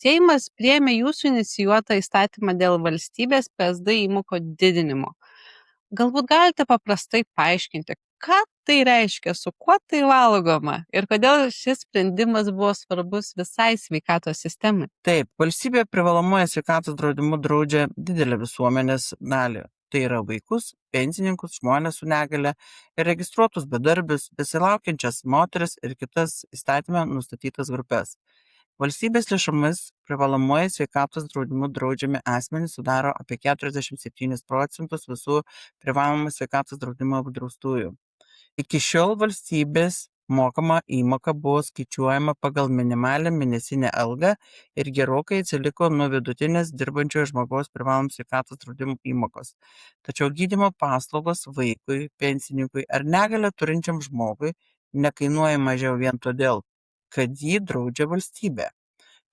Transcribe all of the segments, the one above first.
Seimas priėmė jūsų inicijuotą įstatymą dėl valstybės PSD įmokų didinimo. Galbūt galite paprastai paaiškinti, ką tai reiškia, su kuo tai valgoma ir kodėl šis sprendimas buvo svarbus visai sveikatos sistemai. Taip, valstybė privalomuoja sveikatos draudimu draudžia didelę visuomenės dalį. Tai yra vaikus, pensininkus, žmonės su negale ir registruotus bedarbius, besilaukiančias moteris ir kitas įstatymę nustatytas grupės. Valstybės lėšomis privalomuoju sveikatos draudimu draudžiami asmenys sudaro apie 47% visų privalomų sveikatos draudimo apdraustųjų. Iki šiol valstybės mokama įmoka buvo skaičiuojama pagal minimalią mėnesinę algą ir gerokai atsiliko nuo vidutinės dirbančiojo žmogaus privalomų sveikatos draudimo įmokos. Tačiau gydymo paslaugos vaikui, pensininkui ar negalią turinčiam žmogui nekainuoja mažiau vien todėl, kad jį draudžia valstybė.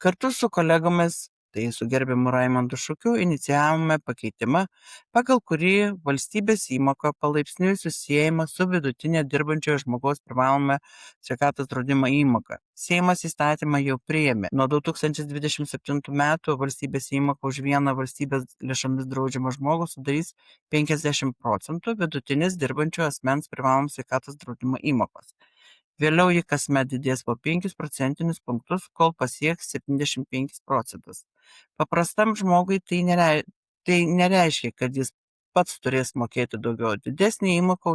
Kartu su kolegomis, tai su gerbiamu Raimondu Šukiu, inicijavome pakeitimą, pagal kurį valstybės įmoka palaipsniui susijęjama su vidutinė dirbančiojo žmogaus privaloma sveikatos draudimo įmoka. Seimas įstatymą jau priėmė. Nuo 2027 metų valstybės įmoka už vieną valstybės lėšomis draudžiamą žmogų sudarys 50% vidutinės dirbančiojo asmens privalomos sveikatos draudimo įmokos. Vėliau ji kasmet didės po 5 procentinius punktus, kol pasieks 75%. Paprastam žmogui tai nereiškia, kad jis pats turės mokėti daugiau. Didesnė įmoka